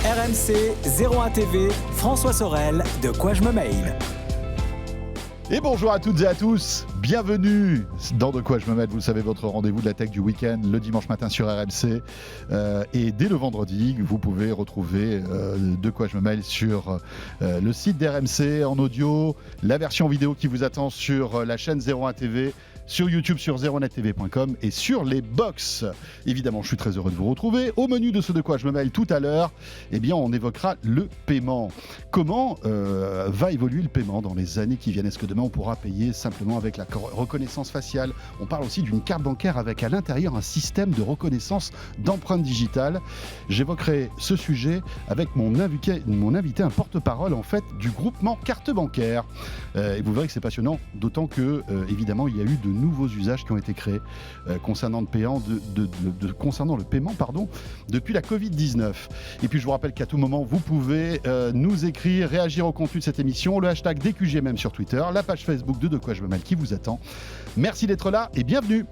RMC 01 TV, François Sorel, De quoi je me mail. Et bonjour à toutes et à tous, bienvenue dans De quoi je me mêle, vous le savez, votre rendez-vous de la tech du week-end, le dimanche matin sur RMC. Et dès le vendredi, vous pouvez retrouver De quoi je me mêle sur le site d'RMC en audio, la version vidéo qui vous attend sur la chaîne 01 TV, sur YouTube, sur 01nettv.com et sur les box. Évidemment, je suis très heureux de vous retrouver. Au menu de ce De quoi je me mêle tout à l'heure, eh bien, on évoquera le paiement. Comment va évoluer le paiement dans les années qui viennent? Est-ce que demain, on pourra payer simplement avec la reconnaissance faciale? On parle aussi d'une carte bancaire avec à l'intérieur un système de reconnaissance d'empreintes digitales. J'évoquerai ce sujet avec mon invité, un porte-parole en fait du groupement carte bancaire. Et vous verrez que c'est passionnant, d'autant que, évidemment, il y a eu de nouveaux usages qui ont été créés concernant le paiement, depuis la Covid-19. Et puis je vous rappelle qu'à tout moment, vous pouvez nous écrire, réagir au contenu de cette émission, le hashtag DQGMM sur Twitter, la page Facebook de quoi je me mêle qui vous attend. Merci d'être là et bienvenue.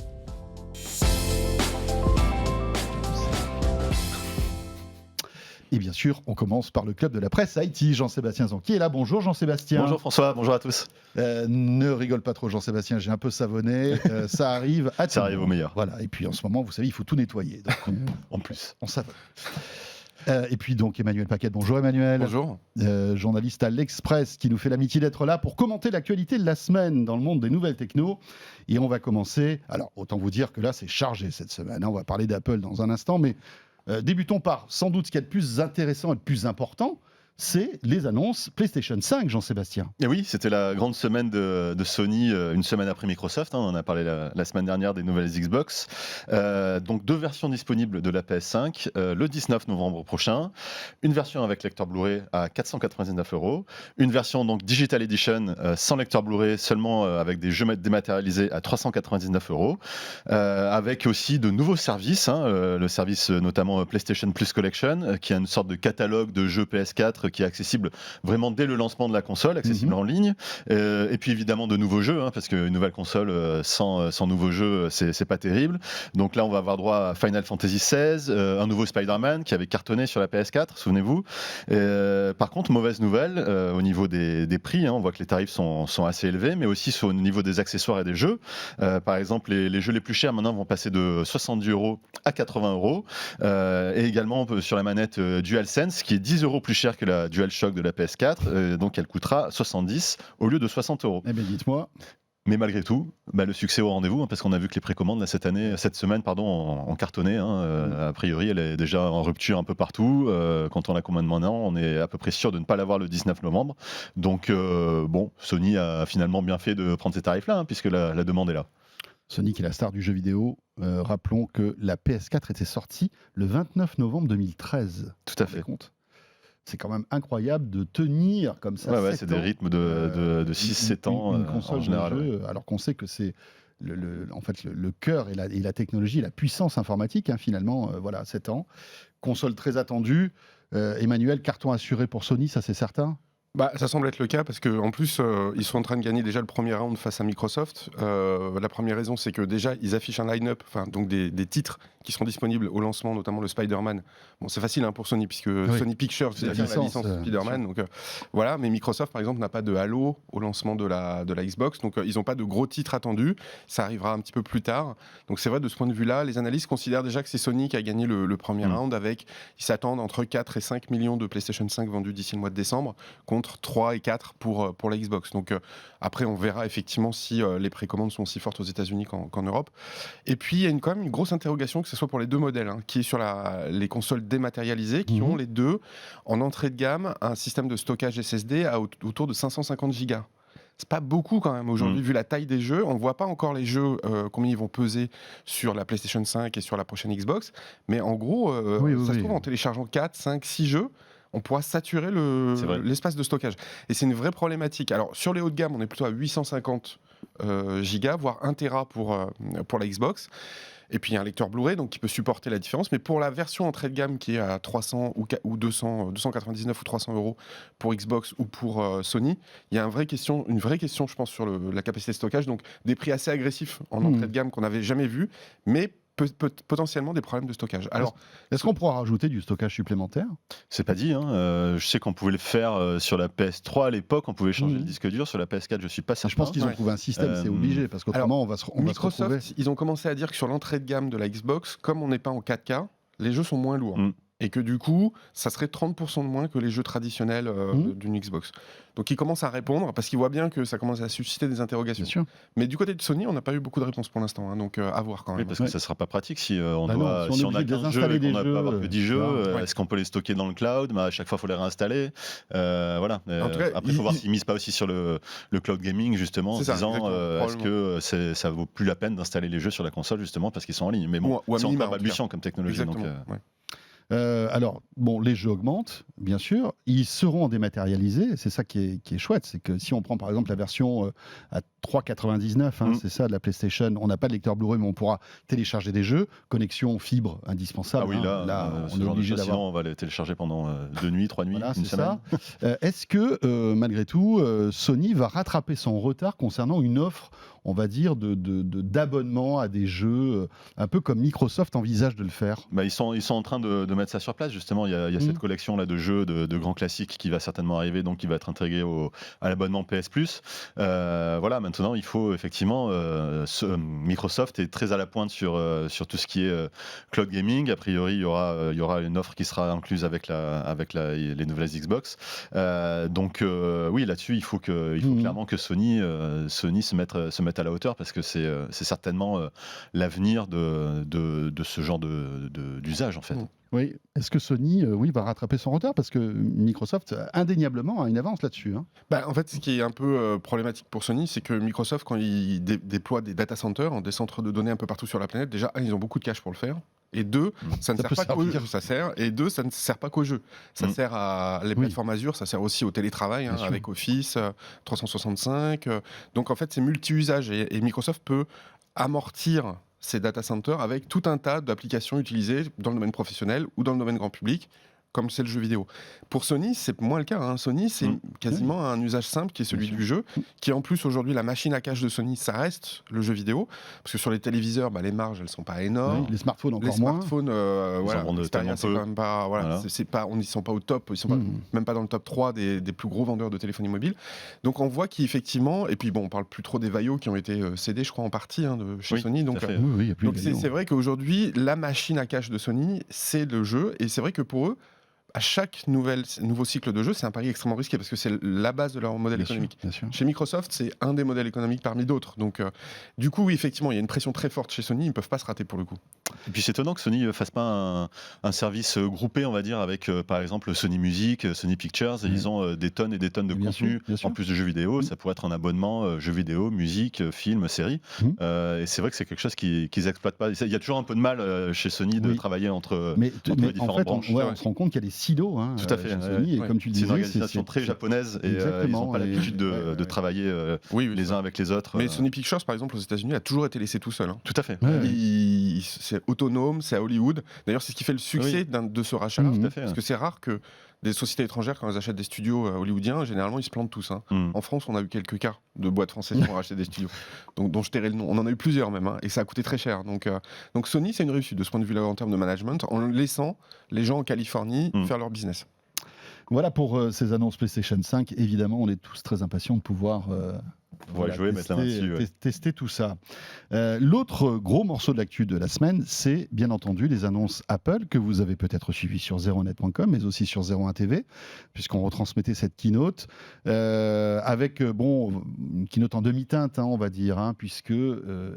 Et bien sûr, on commence par le club de la presse IT, Jean-Sébastien Zan, qui est là. Bonjour Jean-Sébastien. Bonjour François, bonjour à tous. Ne rigole pas trop Jean-Sébastien, j'ai un peu savonné. Ça arrive à Ça arrive au meilleur. Voilà. Et puis en ce moment, vous savez, il faut tout nettoyer. Donc en plus, on savonne. Et puis donc Emmanuel Paquette. Bonjour Emmanuel. Bonjour. Journaliste à l'Express qui nous fait l'amitié d'être là pour commenter l'actualité de la semaine dans le monde des nouvelles techno. Et on va commencer, alors autant vous dire que là c'est chargé cette semaine, hein. On va parler d'Apple dans un instant, mais débutons par sans doute ce qu'il y a de plus intéressant et de plus important, c'est les annonces PlayStation 5, Jean-Sébastien. Et oui, c'était la grande semaine de Sony, une semaine après Microsoft. On en a parlé la semaine dernière des nouvelles Xbox. Donc 2 versions disponibles de la PS5 le 19 novembre prochain. Une version avec lecteur Blu-ray à 499 €. Une version donc Digital Edition sans lecteur Blu-ray, seulement avec des jeux dématérialisés à 399 €. Avec aussi de nouveaux services, le service notamment PlayStation Plus Collection, qui a une sorte de catalogue de jeux PS4 qui est accessible vraiment dès le lancement de la console, accessible en ligne. Et puis évidemment de nouveaux jeux, parce qu'une nouvelle console sans nouveaux jeux, c'est pas terrible. Donc là, on va avoir droit à Final Fantasy XVI, un nouveau Spider-Man qui avait cartonné sur la PS4, souvenez-vous. Par contre, mauvaise nouvelle au niveau des prix. On voit que les tarifs sont assez élevés, mais aussi au niveau des accessoires et des jeux. Par exemple, les jeux les plus chers maintenant vont passer de 70 € à 80 €. Et également sur la manette DualSense, qui est 10 € plus cher que la DualShock de la PS4, donc elle coûtera 70 au lieu de 60 €. Eh bien dites-moi. Mais malgré tout, le succès au rendez-vous, parce qu'on a vu que les précommandes cette semaine, ont cartonné. A priori, elle est déjà en rupture un peu partout. Quand on la commande maintenant, on est à peu près sûr de ne pas l'avoir le 19 novembre. Donc Sony a finalement bien fait de prendre ces tarifs-là, puisque la demande est là. Sony qui est la star du jeu vidéo. Rappelons que la PS4 était sortie le 29 novembre 2013. Tout à fait. Compte. C'est quand même incroyable de tenir comme ça. Ouais, c'est des rythmes de 6-7 ans une console en général. De jeu, alors qu'on sait que c'est le cœur et la technologie, la puissance informatique, finalement, 7 ans. Console très attendue. Emmanuel, carton assuré pour Sony, ça c'est certain? Ça semble être le cas parce qu'en plus, ils sont en train de gagner déjà le premier round face à Microsoft. La première raison, c'est que déjà, ils affichent un line-up, donc des titres qui seront disponibles au lancement, notamment le Spider-Man. Bon, c'est facile pour Sony, puisque Sony Pictures, c'est la licence Spider-Man. Donc, voilà, mais Microsoft, par exemple, n'a pas de Halo au lancement de la Xbox. Donc, ils n'ont pas de gros titres attendus. Ça arrivera un petit peu plus tard. Donc, c'est vrai, de ce point de vue-là, les analystes considèrent déjà que c'est Sony qui a gagné le premier round ils s'attendent entre 4 et 5 millions de PlayStation 5 vendus d'ici le mois de décembre, contre 3 et 4 pour la Xbox. Donc après, on verra effectivement si les précommandes sont aussi fortes aux États-Unis qu'en Europe. Et puis, il y a quand même une grosse interrogation, que ce soit pour les deux modèles, qui est sur les consoles dématérialisées, qui ont les deux, en entrée de gamme, un système de stockage SSD autour de 550 gigas. C'est pas beaucoup quand même aujourd'hui, vu la taille des jeux. On ne voit pas encore les jeux, combien ils vont peser sur la PlayStation 5 et sur la prochaine Xbox. Mais en gros, se trouve, en téléchargeant 4, 5, 6 jeux, on pourra saturer l'espace de stockage. Et c'est une vraie problématique. Alors, sur les hauts de gamme, on est plutôt à 850 gigas, voire 1 Tera pour la Xbox. Et puis, il y a un lecteur Blu-ray, donc qui peut supporter la différence. Mais pour la version entrée de gamme, qui est à 300 ou 299 ou 300 € pour Xbox ou pour Sony, il y a une vraie question, je pense, sur la capacité de stockage. Donc, des prix assez agressifs en entrée de gamme qu'on n'avait jamais vu, mais potentiellement des problèmes de stockage. Alors, Est-ce qu'on pourra rajouter du stockage supplémentaire? C'est pas dit. Je sais qu'on pouvait le faire sur la PS3 à l'époque. On pouvait changer le disque dur. Sur la PS4, je suis pas certain. Je pense qu'ils ont Ouais. trouvé un système, c'est obligé, parce qu'autrement, on va se retrouver. Microsoft, ils ont commencé à dire que sur l'entrée de gamme de la Xbox, comme on n'est pas en 4K, les jeux sont moins lourds. Et que du coup, ça serait 30% de moins que les jeux traditionnels d'une Xbox. Donc ils commencent à répondre, parce qu'ils voient bien que ça commence à susciter des interrogations. Bien sûr. Mais du côté de Sony, on n'a pas eu beaucoup de réponses pour l'instant, hein, donc à voir quand Oui, même. parce que ça sera pas pratique si on Bah non, doit, si on est si on a obligé de 15 jeux désinstaller et qu'on des n'a jeux, pas avoir que 10 jeux, ouais. est-ce qu'on peut les stocker dans le cloud? À chaque fois, il faut les réinstaller. Voilà. En tout cas, Après, il faut voir s'ils misent pas aussi sur le cloud gaming, justement, en C'est ça, disant exactement, est-ce que ça vaut plus la peine d'installer les jeux sur la console, justement, parce qu'ils sont en ligne. Mais bon, Ou à c'est minima, encore en tout balbutiant comme technologie. Donc, Exactement. Ouais. Alors, bon, les jeux augmentent, bien sûr. Ils seront dématérialisés. C'est ça qui est chouette. C'est que si on prend par exemple la version à 3,99, c'est ça, de la PlayStation, on n'a pas de lecteur Blu-ray, mais on pourra télécharger des jeux. Connexion fibre indispensable. Ah oui, là, on ce est genre de obligé choses, d'avoir. sinon on va les télécharger pendant 2 nuits, 3 nuits, Voilà, une c'est semaine. ça. Est-ce que, malgré tout, Sony va rattraper son retard concernant une offre, on va dire, d'abonnement à des jeux, un peu comme Microsoft envisage de le faire? Bah, ils sont en train de mettre ça sur place, justement. Il y a cette collection là de jeux de grands classiques qui va certainement arriver, donc qui va être intégré à l'abonnement PS Plus. Voilà, maintenant il faut effectivement. Microsoft est très à la pointe sur tout ce qui est cloud gaming. A priori, il y aura une offre qui sera incluse avec les nouvelles Xbox. Donc oui, là-dessus, il faut clairement que Sony se mette à la hauteur, parce que c'est certainement l'avenir de ce genre d'usage, en fait. Oui. Est-ce que Sony va rattraper son retard? Parce que Microsoft, indéniablement, a une avance là-dessus. Bah, en fait, ce qui est un peu problématique pour Sony, c'est que Microsoft, quand ils déploient des data centers, des centres de données un peu partout sur la planète, déjà, ils ont beaucoup de cash pour le faire. Et deux, ça ne sert pas qu'aux jeux. Et deux, ça ne sert pas qu'aux jeux. Ça sert à les plateformes Azure, ça sert aussi au télétravail, avec Office 365. Donc en fait, c'est multi-usage. Et Microsoft peut amortir ces data centers avec tout un tas d'applications utilisées dans le domaine professionnel ou dans le domaine grand public, comme c'est le jeu vidéo. Pour Sony, c'est moins le cas. Sony, c'est quasiment un usage simple qui est celui du jeu, qui en plus aujourd'hui, la machine à cache de Sony, ça reste le jeu vidéo, parce que sur les téléviseurs, les marges, elles sont pas énormes. Les smartphones encore moins. Les smartphones, Xperia, c'est quand même pas, ils sont pas au top, ils sont même pas dans le top 3 des plus gros vendeurs de téléphonie mobile. Donc on voit qu'effectivement, et puis bon, on parle plus trop des Vaio qui ont été cédés, je crois, en partie chez Sony. Donc c'est vrai qu'aujourd'hui, la machine à cache de Sony, c'est le jeu, et c'est vrai que pour eux, à chaque nouveau cycle de jeu, c'est un pari extrêmement risqué, parce que c'est la base de leur modèle économique. Chez Microsoft, c'est un des modèles économiques parmi d'autres. Donc, du coup, oui, effectivement, il y a une pression très forte chez Sony. Ils ne peuvent pas se rater pour le coup. Et puis c'est étonnant que Sony ne fasse pas un service groupé, on va dire, avec par exemple Sony Music, Sony Pictures. Et ils ont des tonnes et des tonnes de contenu en plus de jeux vidéo. Ça pourrait être un abonnement jeux vidéo, musique, films, séries. Et c'est vrai que c'est quelque chose qu'ils n'exploitent pas. Il y a toujours un peu de mal chez Sony de travailler entre les différentes branches. On se rend compte qu'il y a des silos. Tout à fait. Sony, et comme tu le disais, c'est une organisation très japonaise, et ils n'ont pas l'habitude de travailler les uns avec les autres. Mais Sony Pictures, par exemple, aux États-Unis, a toujours été laissé tout seul. Tout à fait. C'est autonome, c'est à Hollywood. D'ailleurs, c'est ce qui fait le succès de ce rachat-là. Parce que c'est rare que des sociétés étrangères, quand elles achètent des studios hollywoodiens, généralement, ils se plantent tous. En France, on a eu quelques cas de boîtes françaises qui ont racheté des studios, dont je tairai le nom. On en a eu plusieurs même, et ça a coûté très cher. Donc Sony, c'est une réussite de ce point de vue-là en termes de management, en laissant les gens en Californie faire leur business. Voilà pour ces annonces PlayStation 5. Évidemment, on est tous très impatients de pouvoir tester tout ça. L'autre gros morceau de l'actu de la semaine, c'est bien entendu les annonces Apple, que vous avez peut-être suivi sur 01net.com, mais aussi sur 01 TV, puisqu'on retransmettait cette keynote, avec une keynote en demi-teinte, on va dire, puisque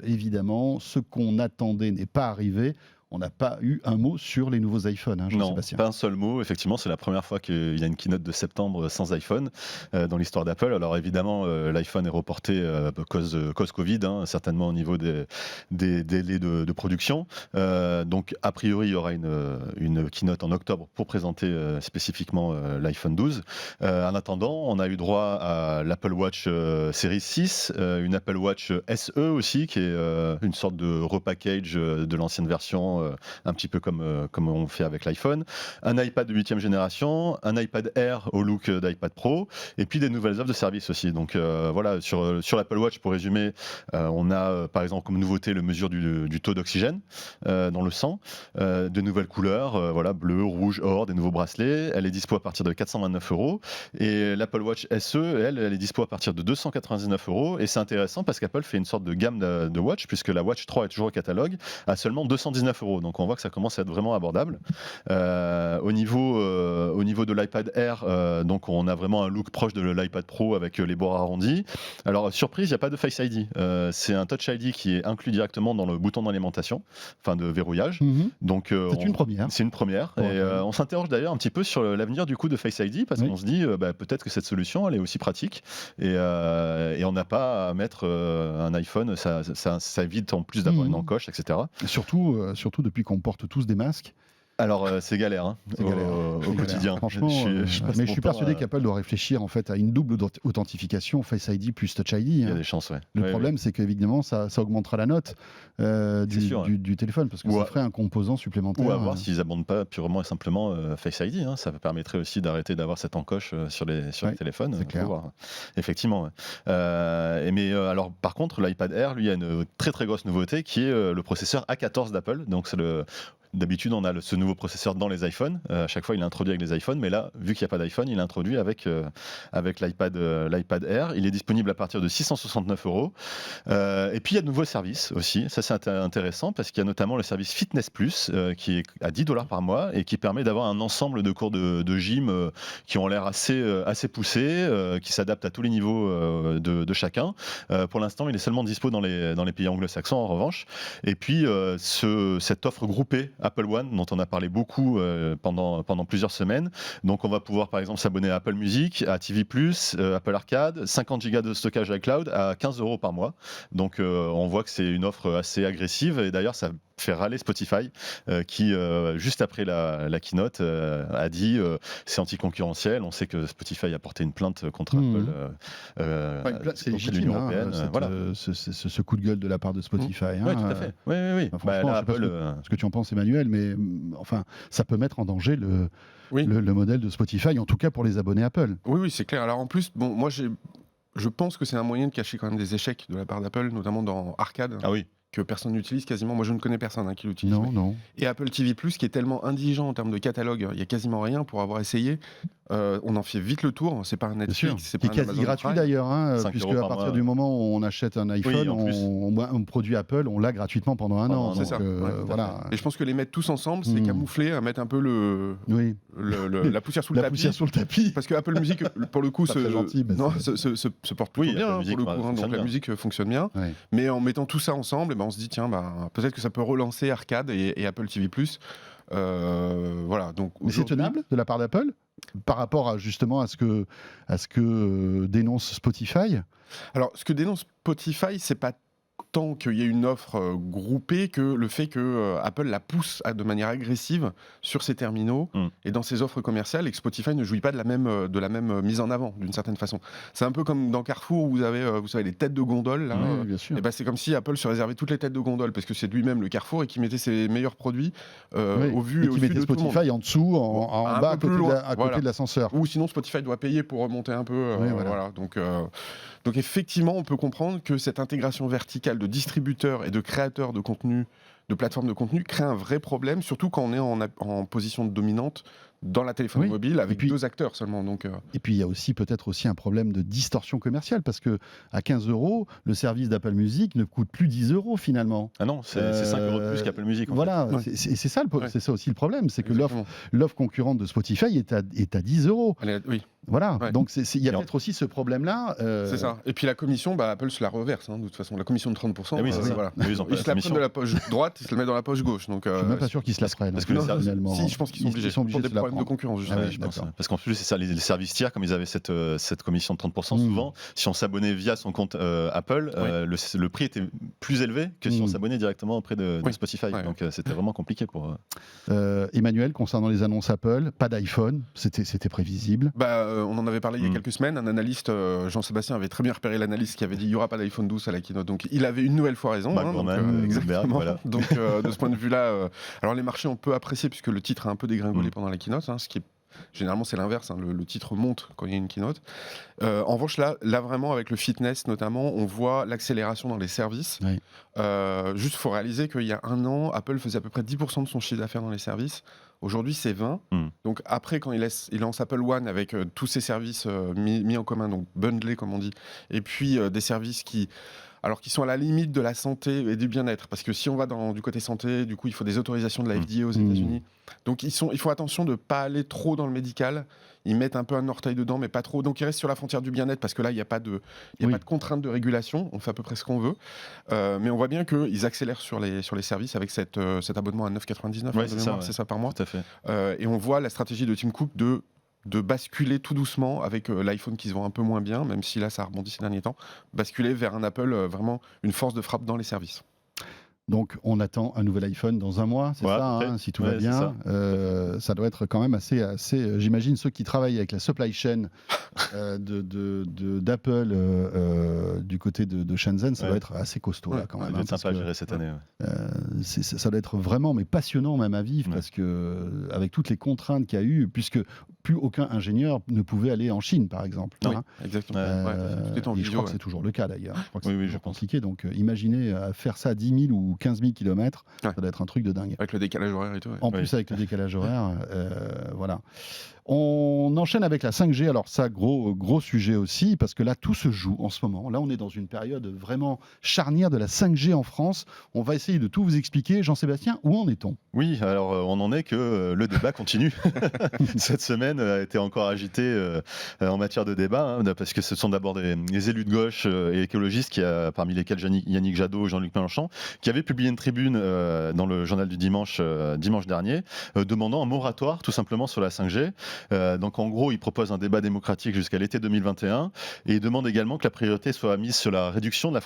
évidemment, ce qu'on attendait n'est pas arrivé. On n'a pas eu un mot sur les nouveaux iPhones, Jean-Sébastien. Non, pas un seul mot. Effectivement, c'est la première fois qu'il y a une keynote de septembre sans iPhone dans l'histoire d'Apple. Alors évidemment, l'iPhone est reporté cause Covid, certainement au niveau des délais de production. Donc a priori, il y aura une keynote en octobre pour présenter spécifiquement l'iPhone 12. En attendant, on a eu droit à l'Apple Watch Series 6, une Apple Watch SE aussi, qui est une sorte de repackage de l'ancienne version un petit peu comme on fait avec l'iPhone. Un iPad de 8e génération, un iPad Air au look d'iPad Pro, et puis des nouvelles offres de services aussi. Donc voilà, sur l'Apple Watch, pour résumer, on a par exemple comme nouveauté le mesure du taux d'oxygène dans le sang, de nouvelles couleurs, voilà, bleu, rouge, or, des nouveaux bracelets. Elle est dispo à partir de 429 €. Et l'Apple Watch SE, elle est dispo à partir de 299 €. Et c'est intéressant parce qu'Apple fait une sorte de gamme de watch, puisque la Watch 3 est toujours au catalogue, à seulement 219 €. Donc on voit que ça commence à être vraiment abordable. Au niveau de l'iPad Air, donc on a vraiment un look proche de l'iPad Pro avec les bords arrondis. Alors surprise, il n'y a pas de Face ID. C'est un Touch ID qui est inclus directement dans le bouton d'alimentation, enfin de verrouillage. Donc C'est une première. C'est une première. Et on s'interroge d'ailleurs un petit peu sur l'avenir du coup de Face ID, parce qu'on se dit peut-être que cette solution elle est aussi pratique et on n'a pas à mettre un iPhone, ça évite en plus d'avoir une encoche, etc. Surtout depuis qu'on porte tous des masques. Alors c'est galère, hein, au quotidien. Franchement, mais je suis persuadé qu'Apple doit réfléchir en fait à une double authentification, Face ID plus Touch ID. Il y a des chances, ouais. Le problème, c'est qu'évidemment, ça augmentera la note du téléphone, parce que ça ferait un composant supplémentaire. Ou à voir s'ils n'abondent pas purement et simplement Face ID. Hein, ça permettrait aussi d'arrêter d'avoir cette encoche sur les téléphones. C'est clair. Voir. Effectivement. Mais alors, par contre, l'iPad Air, lui, a une très très grosse nouveauté qui est le processeur A14 d'Apple. Donc c'est D'habitude, on a ce nouveau processeur dans les iPhones. À chaque fois, il est introduit avec les iPhones. Mais là, vu qu'il n'y a pas d'iPhone, il est introduit avec l'iPad Air. Il est disponible à partir de 669 €. Et puis, il y a de nouveaux services aussi. Ça, c'est intéressant parce qu'il y a notamment le service Fitness Plus qui est à 10 $ par mois et qui permet d'avoir un ensemble de cours de gym qui ont l'air assez poussés, qui s'adaptent à tous les niveaux de chacun. Pour l'instant, il est seulement dispo dans les pays anglo-saxons, en revanche. Et puis, cette offre groupée Apple One, dont on a parlé beaucoup pendant plusieurs semaines. Donc on va pouvoir par exemple s'abonner à Apple Music, à TV+, Apple Arcade, 50 Go de stockage iCloud à 15 € par mois. Donc on voit que c'est une offre assez agressive et d'ailleurs ça fait râler Spotify qui juste après la keynote a dit c'est anticoncurrentiel. On sait que Spotify a porté une plainte contre Apple c'est légitime, européenne. Voilà. Ce coup de gueule de la part de Spotify. Oui, tout à fait. Oui. Là, Apple, ce que tu en penses, Emmanuel, mais enfin, ça peut mettre en danger le modèle de Spotify, en tout cas pour les abonnés Apple. Oui, c'est clair. Alors en plus, moi je pense que c'est un moyen de cacher quand même des échecs de la part d'Apple, notamment dans Arcade. Ah oui. Que personne n'utilise quasiment. Moi, je ne connais personne qui l'utilise. Non. Et Apple TV+, qui est tellement indigent en termes de catalogue, il n'y a quasiment rien pour avoir essayé. On en fait vite le tour. C'est pas un Netflix, c'est pas un quasi gratuit d'ailleurs, puisque à partir du moment où on achète un iPhone, on produit Apple, on l'a gratuitement pendant un an. C'est ça. Voilà. Et je pense que les mettre tous ensemble, c'est camouflé à mettre un peu la poussière sous le tapis. Parce que Apple Music, pour le coup, se porte plutôt bien pour le coup. Donc la musique fonctionne bien. Mais en mettant tout ça ensemble, on se dit tiens, peut-être que ça peut relancer Arcade et Apple TV+. Voilà. Donc mais c'est tenable de la part d'Apple par rapport justement à ce que dénonce Spotify. Alors, ce que dénonce Spotify, c'est pas tant qu'il y ait une offre groupée que le fait que Apple la pousse de manière agressive sur ses terminaux et dans ses offres commerciales et que Spotify ne jouit pas de la même mise en avant d'une certaine façon. C'est un peu comme dans Carrefour où vous avez vous savez les têtes de gondole là. Bien sûr. Et c'est comme si Apple se réservait toutes les têtes de gondole parce que c'est lui-même le Carrefour et qui mettait ses meilleurs produits au vu et au su de tout le monde. Qui mettait Spotify en dessous, en bas à côté de l'ascenseur. Ou sinon Spotify doit payer pour remonter un peu. Voilà. Donc effectivement, on peut comprendre que cette intégration verticale de distributeurs et de créateurs de contenu, de plateformes de contenu, crée un vrai problème, surtout quand on est en position dominante dans la téléphonie mobile avec deux acteurs seulement. Et puis il y a aussi peut-être un problème de distorsion commerciale parce que à 15 €, le service d'Apple Music ne coûte plus 10 € finalement. Ah non, c'est 5 € de plus qu'Apple Music. Voilà, c'est ça aussi le problème, c'est que l'offre concurrente de Spotify est à 10 €. Oui. Voilà, donc il y a peut-être aussi ce problème-là. C'est ça. Et puis la commission, Apple se la reverse, de toute façon. La commission de 30%, oui, voilà. Ils se la prennent de la poche droite, ils se la mettent dans la poche gauche. Donc, je ne suis même pas sûr qu'ils se la prennent. Parce que si, je pense qu'ils sont obligés. Ils sont obligés de se la prendre. problème de concurrence, Ah justement. oui, je pense, d'accord. parce qu'en plus, c'est ça, les services tiers, comme ils avaient cette commission de 30%, souvent, si on s'abonnait via son compte Apple, le prix était plus élevé que si on s'abonnait directement auprès de Spotify. Ouais. Donc c'était vraiment compliqué pour. Emmanuel, concernant les annonces Apple, pas d'iPhone, c'était prévisible. On en avait parlé il y a quelques semaines. Un analyste, Jean-Sébastien, avait très bien repéré l'analyste qui avait dit il n'y aura pas d'iPhone 12 à la keynote. Donc il avait une nouvelle fois raison. Exactement. Voilà. Donc de ce point de vue-là, alors les marchés on peut apprécier puisque le titre a un peu dégringolé pendant la keynote, ce qui est généralement c'est l'inverse, le titre monte quand il y a une keynote. En revanche là vraiment avec le fitness notamment, on voit l'accélération dans les services. Oui. Juste faut réaliser qu'il y a un an, Apple faisait à peu près 10% de son chiffre d'affaires dans les services. Aujourd'hui, c'est 20. Donc après, quand il lance Apple One avec tous ses services mis en commun, donc bundlés comme on dit, et puis des services qui sont à la limite de la santé et du bien-être, parce que si on va du côté santé, du coup, il faut des autorisations de la FDA aux États-Unis. Donc ils font attention de ne pas aller trop dans le médical. Ils mettent un peu un orteil dedans, mais pas trop. Donc ils restent sur la frontière du bien-être, parce que là, il n'y a pas de contrainte de régulation. On fait à peu près ce qu'on veut. Mais on voit bien qu'ils accélèrent sur les services avec cet abonnement à 9,99 c'est ça par mois. Tout à fait. Et on voit la stratégie de Tim Cook de basculer tout doucement avec l'iPhone qui se vend un peu moins bien, même si là ça rebondit ces derniers temps, basculer vers un Apple vraiment une force de frappe dans les services. Donc on attend un nouvel iPhone dans un mois, c'est ça, si tout va bien. Ça doit être quand même assez j'imagine ceux qui travaillent avec la supply chain d'Apple du côté de Shenzhen, ça doit être assez costaud là quand même. Ça doit être sympa à gérer cette année. Ça doit être vraiment passionnant même à vivre, parce que avec toutes les contraintes qu'il y a eu, puisque plus aucun ingénieur ne pouvait aller en Chine par exemple. Exactement. Et je crois que c'est toujours le cas d'ailleurs. Je crois que c'est compliqué. Donc imaginez faire ça à 10 000 ou 15 000 km, ça doit être un truc de dingue. Avec le décalage horaire et tout. En plus, avec le décalage horaire, voilà. On enchaîne avec la 5G. Alors ça, gros sujet aussi, parce que là, tout se joue en ce moment. Là, on est dans une période vraiment charnière de la 5G en France. On va essayer de tout vous expliquer. Jean-Sébastien, où en est-on ? Oui, alors on en est que le débat continue. Cette semaine a été encore agitée en matière de débat, parce que ce sont d'abord des élus de gauche et écologistes, parmi lesquels Yannick Jadot, Jean-Luc Mélenchon, qui avaient publié une tribune dans le journal du dimanche dernier, demandant un moratoire tout simplement sur la 5G. Donc en gros, ils proposent un débat démocratique jusqu'à l'été 2021 et ils demandent également que la priorité soit mise sur la réduction de la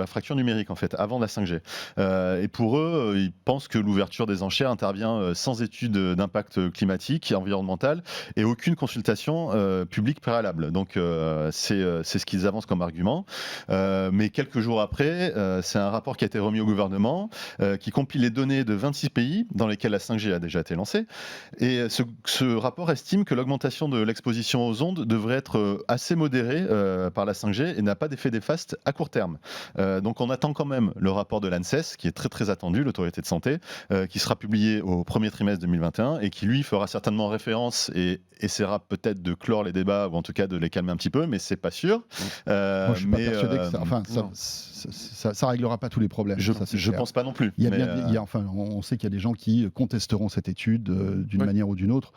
fracture numérique en fait, avant la 5G. Et pour eux, ils pensent que l'ouverture des enchères intervient sans étude d'impact climatique et environnemental et aucune consultation publique préalable. Donc c'est ce qu'ils avancent comme argument. Mais quelques jours après, c'est un rapport qui a été remis au gouvernement qui compile les données de 26 pays dans lesquels la 5G a déjà été lancée. Et ce rapport estime que l'augmentation de l'exposition aux ondes devrait être assez modérée par la 5G et n'a pas d'effet néfaste à court terme. Donc on attend quand même le rapport de l'ANSES, qui est très très attendu, l'autorité de santé, qui sera publié au premier trimestre 2021 et qui lui fera certainement référence et essaiera peut-être de clore les débats ou en tout cas de les calmer un petit peu, mais c'est pas sûr. Moi, je suis pas persuadé que ça réglera pas tous les problèmes. Je pense pas non plus. On sait qu'il y a des gens qui contesteront cette étude d'une manière ou d'une autre.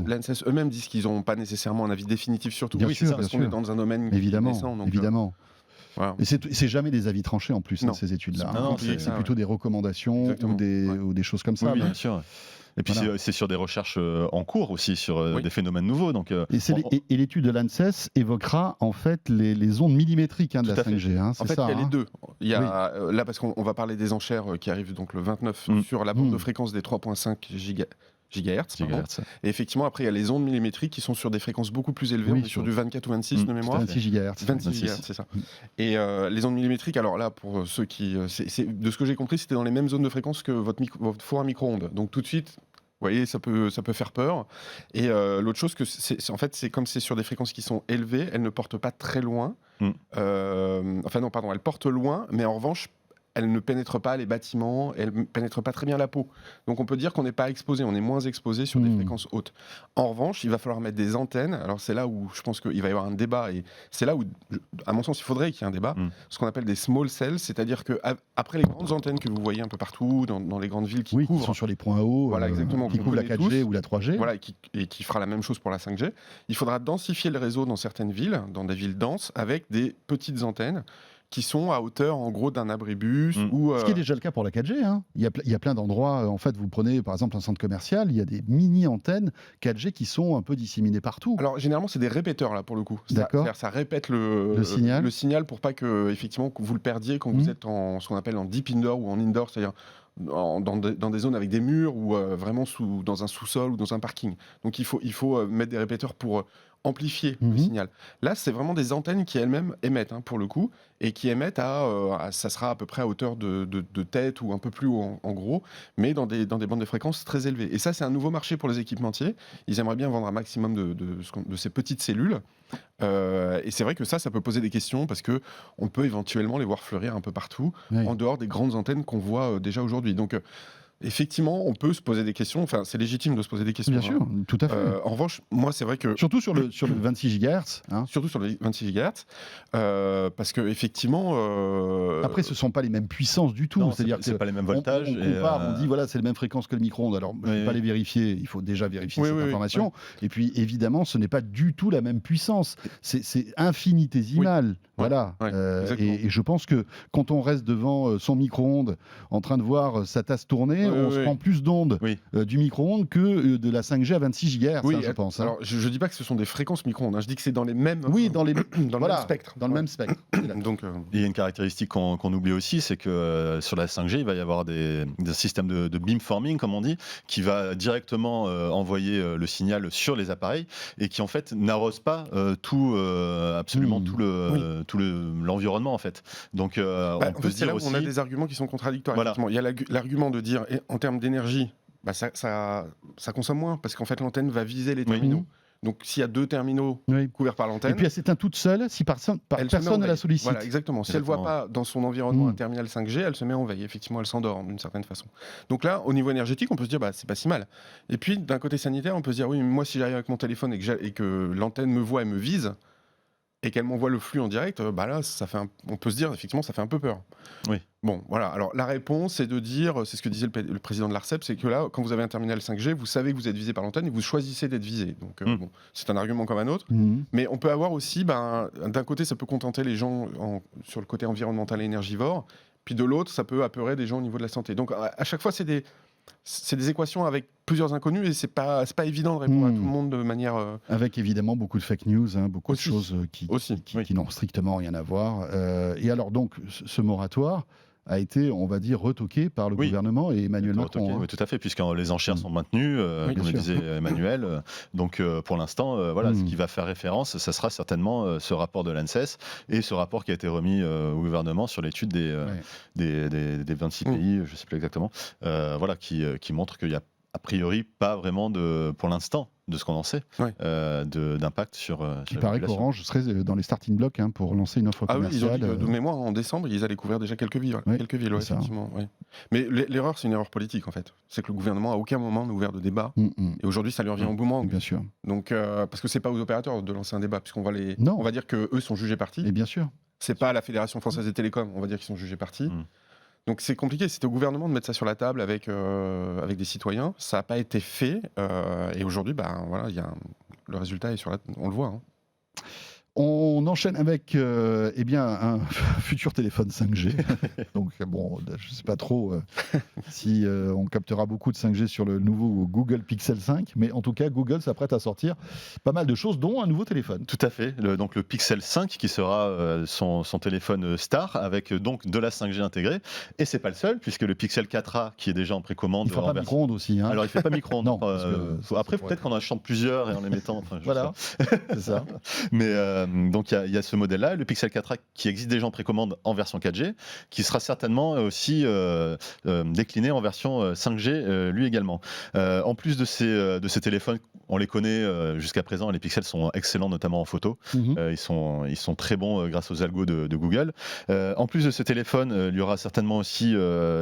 L'ANSES eux-mêmes disent qu'ils n'ont pas nécessairement un avis définitif sur tout. Bien sûr, parce qu'on est dans un domaine évidemment. Voilà. Et c'est jamais des avis tranchés en plus, ces études-là. C'est plutôt des recommandations ou des choses comme ça. Oui, bien sûr. Et puis c'est sur des recherches en cours aussi, sur des phénomènes nouveaux. Donc, et l'étude de l'ANSES évoquera en fait les ondes millimétriques de la 5G. En fait, il y a les deux. Il y a, là, parce qu'on va parler des enchères qui arrivent donc le 29 sur la bande de fréquence des 3,5 gigahertz. Et effectivement, après, il y a les ondes millimétriques qui sont sur des fréquences beaucoup plus élevées. On est sur du 24 ou 26 de mémoire. 26 gigahertz. 26 gigahertz, c'est ça. Et les ondes millimétriques, alors là, pour ceux qui... de ce que j'ai compris, c'était dans les mêmes zones de fréquence que votre four à micro-ondes. Donc tout de suite... Vous voyez, ça peut faire peur. Et l'autre chose, c'est comme c'est sur des fréquences qui sont élevées, elles ne portent pas très loin. Elles portent loin, mais en revanche, elles ne pénètrent pas les bâtiments, elles ne pénètrent pas très bien la peau. Donc on peut dire qu'on n'est pas exposé, on est moins exposé sur des fréquences hautes. En revanche, il va falloir mettre des antennes. Alors c'est là où je pense qu'il va y avoir un débat, et c'est là où, à mon sens, il faudrait qu'il y ait un débat, ce qu'on appelle des small cells, c'est-à-dire qu'après les grandes antennes que vous voyez un peu partout, dans les grandes villes qui couvrent... qui sont sur les points hauts, qui couvrent la 4G ou la 3G. Voilà, et qui fera la même chose pour la 5G. Il faudra densifier le réseau dans certaines villes, dans des villes denses, avec des petites antennes qui sont à hauteur en gros d'un abribus ou Ce qui est déjà le cas pour la 4G. Hein. Il y a plein d'endroits, en fait, vous prenez par exemple un centre commercial, il y a des mini-antennes 4G qui sont un peu disséminées partout. Alors généralement c'est des répéteurs là pour le coup. D'accord. C'est-à-dire, ça répète Le signal pour pas que effectivement que vous le perdiez quand vous êtes en ce qu'on appelle en deep indoor ou en indoor, c'est-à-dire dans des zones avec des murs ou vraiment dans un sous-sol ou dans un parking. Donc il faut mettre des répéteurs pour amplifier le signal. Là, c'est vraiment des antennes qui elles-mêmes émettent, hein, pour le coup, et qui émettent ça sera à peu près à hauteur de tête ou un peu plus haut en gros, mais dans des bandes de fréquences très élevées. Et ça, c'est un nouveau marché pour les équipementiers. Ils aimeraient bien vendre un maximum de ces petites cellules. Et c'est vrai que ça peut poser des questions parce que on peut éventuellement les voir fleurir un peu partout, en dehors des grandes antennes qu'on voit déjà aujourd'hui. Donc effectivement, on peut se poser des questions. Enfin, c'est légitime de se poser des questions. Bien sûr, tout à fait. En revanche, moi, c'est vrai que surtout sur le 26 GHz. Hein. Surtout sur le 26 GHz, parce que effectivement. Après, ce ne sont pas les mêmes puissances du tout. Non, c'est-à-dire c'est pas les mêmes voltages. On compare, on dit voilà, c'est les mêmes fréquences que le micro-ondes. Alors, il ne faut pas les vérifier. Il faut déjà vérifier cette information. Et puis, évidemment, ce n'est pas du tout la même puissance. C'est infinitésimal. Oui. Voilà. Et je pense que quand on reste devant son micro-ondes, en train de voir sa tasse tourner, on se prend plus d'ondes du micro-ondes que de la 5G à 26 GHz, je pense. Alors, je ne dis pas que ce sont des fréquences micro-ondes, hein, je dis que c'est dans les mêmes, dans le même spectre. Dans le même spectre. Donc, il y a une caractéristique qu'on oublie aussi, c'est que sur la 5G, il va y avoir des systèmes de beamforming, comme on dit, qui va directement envoyer le signal sur les appareils et qui en fait n'arrose pas absolument tout l'environnement en fait. Donc on peut se dire aussi. On a des arguments qui sont contradictoires. Voilà. Il y a l'argument de dire en termes d'énergie, ça consomme moins parce qu'en fait l'antenne va viser les terminaux. Donc s'il y a 2 terminaux couverts par l'antenne, et puis elle s'éteint toute seule si personne ne la sollicite. Voilà, exactement. Si elle ne voit pas dans son environnement un terminal 5G, elle se met en veille. Effectivement, elle s'endort d'une certaine façon. Donc là, au niveau énergétique, on peut se dire c'est pas si mal. Et puis d'un côté sanitaire, on peut se dire oui, mais moi si j'arrive avec mon téléphone et que l'antenne me voit et me vise et qu'elle m'envoie le flux en direct, là, on peut se dire effectivement, ça fait un peu peur. Oui. Bon, voilà. Alors la réponse, c'est de dire, c'est ce que disait le président de l'ARCEP, c'est que là, quand vous avez un terminal 5G, vous savez que vous êtes visé par l'antenne et vous choisissez d'être visé. Donc c'est un argument comme un autre. Mais on peut avoir aussi, d'un côté, ça peut contenter les gens sur le côté environnemental et énergivore, puis de l'autre, ça peut apeurer des gens au niveau de la santé. Donc à chaque fois, c'est des équations avec plusieurs inconnus et c'est pas évident de répondre à tout le monde de manière. Avec évidemment beaucoup de fake news, beaucoup de choses qui n'ont strictement rien à voir. Et alors donc, ce moratoire a été, on va dire, retoqué par le gouvernement et Emmanuel Macron. Oui, tout à fait, puisque les enchères sont maintenues, comme le disait Emmanuel. Donc, pour l'instant, ce qui va faire référence, ça sera certainement ce rapport de l'ANSES et ce rapport qui a été remis au gouvernement sur l'étude des 26 pays, je ne sais plus exactement, qui montre qu'il y a a priori pas vraiment pour l'instant, de ce qu'on en sait, d'impact sur Il paraît qu'Orange serait dans les starting blocks pour lancer une offre commerciale. Ils ont dit de mémoire, en décembre, ils allaient couvrir déjà quelques villes. Effectivement. Oui. Mais l'erreur, c'est une erreur politique, en fait. C'est que le gouvernement, à aucun moment, n'a ouvert de débat. Et aujourd'hui, ça lui revient en boomerang. Bien sûr. Donc, parce que c'est pas aux opérateurs de lancer un débat, puisqu'on va on va dire qu'eux sont jugés partis. Et bien sûr. C'est pas à la Fédération française des télécoms, on va dire qu'ils sont jugés partis. Donc c'est compliqué, c'était au gouvernement de mettre ça sur la table avec des citoyens. Ça n'a pas été fait. Et aujourd'hui, le résultat est on le voit. On enchaîne avec un futur téléphone 5G. Donc bon, je ne sais pas trop si on captera beaucoup de 5G sur le nouveau Google Pixel 5, mais en tout cas, Google s'apprête à sortir pas mal de choses, dont un nouveau téléphone. Tout à fait. Donc le Pixel 5 qui sera son téléphone star avec donc de la 5G intégrée. Et c'est pas le seul, puisque le Pixel 4a qui est déjà en précommande. Il ne fera pas micro-ondes aussi. Hein. Alors il ne fait pas micro-ondes. Non. Après peut-être qu'on en achète plusieurs et en les mettant. Voilà. C'est ça. Mais donc il y a ce modèle-là, le Pixel 4a qui existe déjà en précommande en version 4G, qui sera certainement aussi décliné en version 5G lui également. En plus de ces téléphones, on les connaît jusqu'à présent, les Pixels sont excellents notamment en photo. Ils sont très bons grâce aux algos de Google. En plus de ce téléphone, il y aura certainement aussi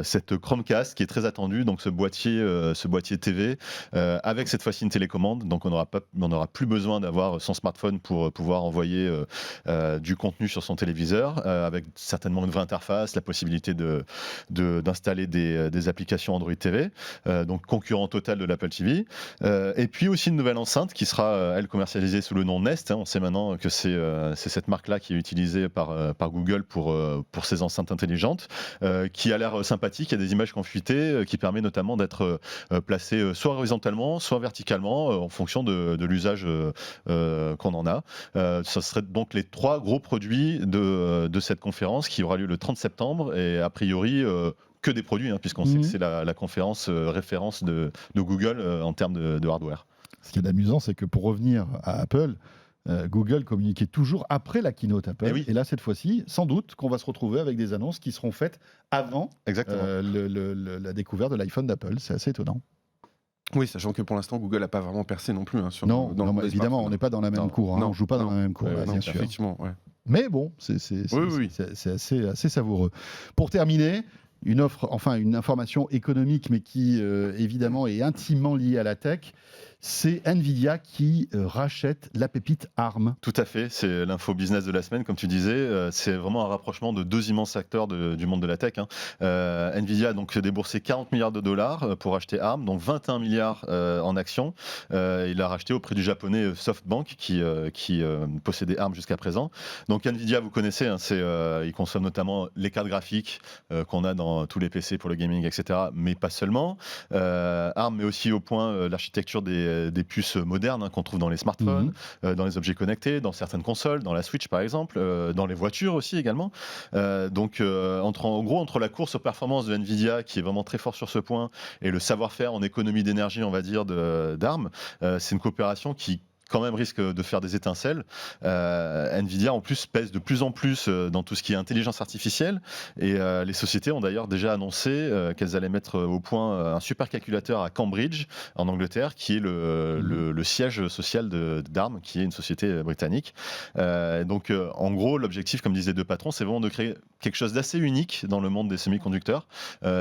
cette Chromecast qui est très attendue, donc ce boîtier TV avec cette fois-ci une télécommande, donc on n'aura plus besoin d'avoir son smartphone pour pouvoir envoyer déployer du contenu sur son téléviseur, avec certainement une vraie interface, la possibilité d'installer des applications Android TV, donc concurrent total de l'Apple TV. Et puis aussi une nouvelle enceinte qui sera, elle, commercialisée sous le nom Nest. On sait maintenant que c'est cette marque-là qui est utilisée par Google pour ces enceintes intelligentes, qui a l'air sympathique. Il y a des images qui ont fuité, qui permet notamment d'être placé soit horizontalement, soit verticalement, en fonction de l'usage qu'on en a. Ce serait donc les 3 gros produits de cette conférence qui aura lieu le 30 septembre, et a priori que des produits, puisqu'on sait que c'est la conférence référence de Google en termes de hardware. Ce qui est amusant, c'est que pour revenir à Apple, Google communiquait toujours après la keynote Apple. Oui. Et là, cette fois-ci, sans doute qu'on va se retrouver avec des annonces qui seront faites avant la découverte de l'iPhone d'Apple. C'est assez étonnant. Oui, sachant que pour l'instant, Google n'a pas vraiment percé non plus. Non, évidemment, on n'est pas dans la même cour. On ne joue pas dans la même cour, bien sûr. Effectivement, ouais. Mais bon, c'est assez savoureux. Pour terminer, une information économique, mais qui évidemment est intimement liée à la tech. C'est Nvidia qui rachète la pépite ARM. Tout à fait, c'est l'info business de la semaine, comme tu disais. C'est vraiment un rapprochement de 2 immenses acteurs du monde de la tech. Nvidia a donc déboursé 40 milliards de dollars pour acheter ARM, donc 21 milliards en actions. Il a racheté auprès du japonais SoftBank qui possédait ARM jusqu'à présent. Donc Nvidia, vous connaissez, il consomme notamment les cartes graphiques qu'on a dans tous les PC pour le gaming, etc. Mais pas seulement. ARM met aussi au point l'architecture des puces modernes qu'on trouve dans les smartphones, dans les objets connectés, dans certaines consoles, dans la Switch par exemple, dans les voitures aussi également. Donc entre la course aux performances de Nvidia, qui est vraiment très fort sur ce point, et le savoir-faire en économie d'énergie, on va dire, d'ARM, c'est une coopération qui quand même risque de faire des étincelles. Nvidia en plus pèse de plus en plus dans tout ce qui est intelligence artificielle, et les sociétés ont d'ailleurs déjà annoncé qu'elles allaient mettre au point un supercalculateur à Cambridge en Angleterre, qui est le siège social d'ARM, qui est une société britannique. Donc en gros, l'objectif, comme disaient 2 patrons, c'est vraiment de créer quelque chose d'assez unique dans le monde des semi-conducteurs.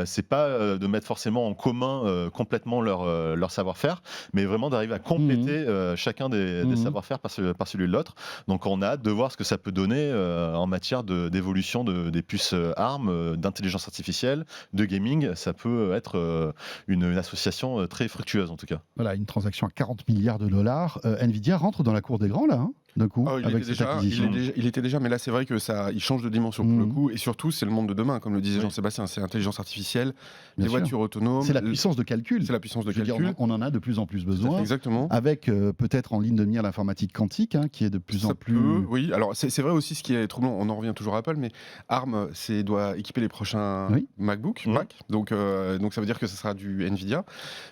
C'est pas de mettre forcément en commun complètement leur savoir-faire, mais vraiment d'arriver à compléter chacun des savoir-faire par celui de l'autre. Donc on a hâte de voir ce que ça peut donner en matière d'évolution des puces ARM, d'intelligence artificielle, de gaming. Ça peut être une association très fructueuse en tout cas. Voilà, une transaction à 40 milliards de dollars. Nvidia rentre dans la cour des grands là, d'un coup, avec cette acquisition. Il était déjà, mais là c'est vrai que il change de dimension pour le coup, et surtout c'est le monde de demain, comme le disait Jean-Sébastien, c'est l'intelligence artificielle, les voitures autonomes. C'est la puissance de calcul. C'est la puissance de calcul. Dire, on en a de plus en plus besoin. Exactement. Avec peut-être en ligne de mire l'informatique quantique, qui est de plus en plus... Oui, alors c'est vrai aussi, ce qui est troublant, on en revient toujours à Apple, mais ARM doit équiper les prochains MacBook, Mac, donc ça veut dire que ça sera du Nvidia.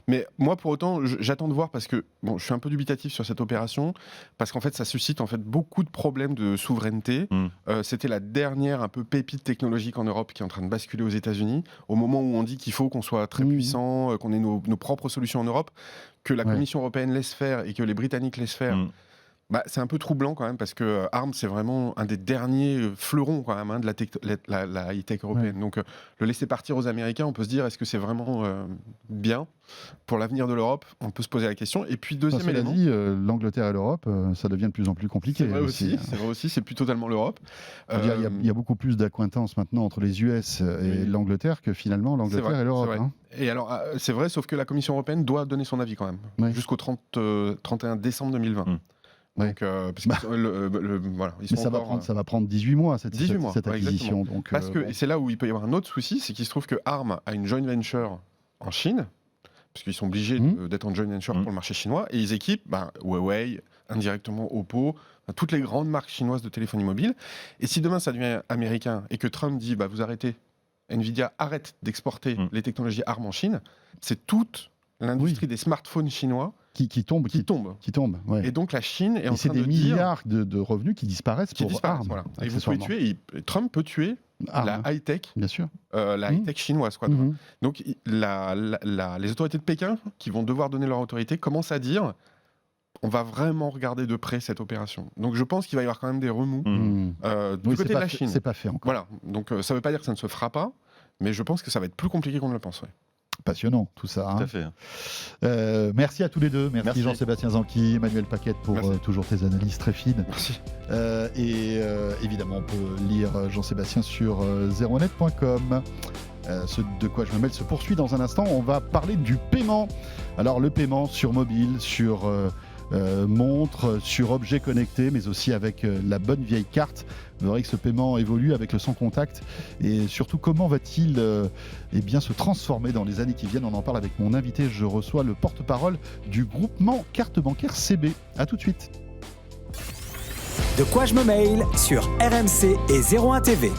Mais moi pour autant, j'attends de voir, parce que je suis un peu dubitatif sur cette opération, parce qu'en fait ça suscite beaucoup de problèmes de souveraineté. C'était la dernière un peu pépite technologique en Europe qui est en train de basculer aux États-Unis, au moment où on dit qu'il faut qu'on soit très puissant, qu'on ait nos propres solutions en Europe, que la Commission européenne laisse faire et que les Britanniques laissent faire. C'est un peu troublant quand même, parce que ARM, c'est vraiment un des derniers fleurons quand même, de la high-tech européenne. Donc le laisser partir aux Américains, on peut se dire, est-ce que c'est vraiment bien pour l'avenir de l'Europe? On peut se poser la question. Et puis deuxième élément... dit, l'Angleterre et l'Europe, ça devient de plus en plus compliqué. C'est vrai aussi, c'est plus totalement l'Europe. Il y a beaucoup plus d'accointances maintenant entre les US et l'Angleterre que finalement l'Angleterre et l'Europe. Et alors, c'est vrai, sauf que la Commission européenne doit donner son avis quand même, jusqu'au 31 décembre 2020. Donc, mais ça va prendre 18 mois cette acquisition. Donc, et c'est là où il peut y avoir un autre souci, c'est qu'il se trouve que ARM a une joint venture en Chine, parce qu'ils sont obligés d'être en joint venture pour le marché chinois, et ils équipent Huawei, indirectement Oppo, toutes les grandes marques chinoises de téléphonie mobile. Et si demain ça devient américain et que Trump dit vous arrêtez, Nvidia arrête d'exporter les technologies ARM en Chine, c'est toute l'industrie des smartphones chinois qui tombe. Et donc la Chine est en train de dire... c'est des milliards de revenus qui disparaissent pour ARM. Voilà. Et vous pouvez tuer, Trump peut tuer la high-tech, bien sûr. La high-tech chinoise. Donc les autorités de Pékin, qui vont devoir donner leur autorité, commencent à dire... on va vraiment regarder de près cette opération. Donc je pense qu'il va y avoir quand même des remous du côté de la Chine. C'est pas fait encore. Voilà. Donc ça ne veut pas dire que ça ne se fera pas, mais je pense que ça va être plus compliqué qu'on ne le pense. passionnant tout ça. Tout à fait. Merci à tous les deux. Merci, Merci. Jean-Sébastien Zanqui, Emmanuel Paquette pour Merci. toujours tes analyses très fines. Merci. Évidemment, on peut lire Jean-Sébastien sur 01net.com. Ce de quoi je me mêle se poursuit dans un instant. On va parler du paiement. Alors le paiement sur mobile, sur montre, sur objets connectés, mais aussi avec la bonne vieille carte. Vous verrez que ce paiement évolue avec le sans contact. Et surtout, comment va-t-il se transformer dans les années qui viennent? On en parle avec mon invité. Je reçois le porte-parole du groupement carte bancaire CB. A tout de suite. De quoi je me mail sur RMC et 01 TV.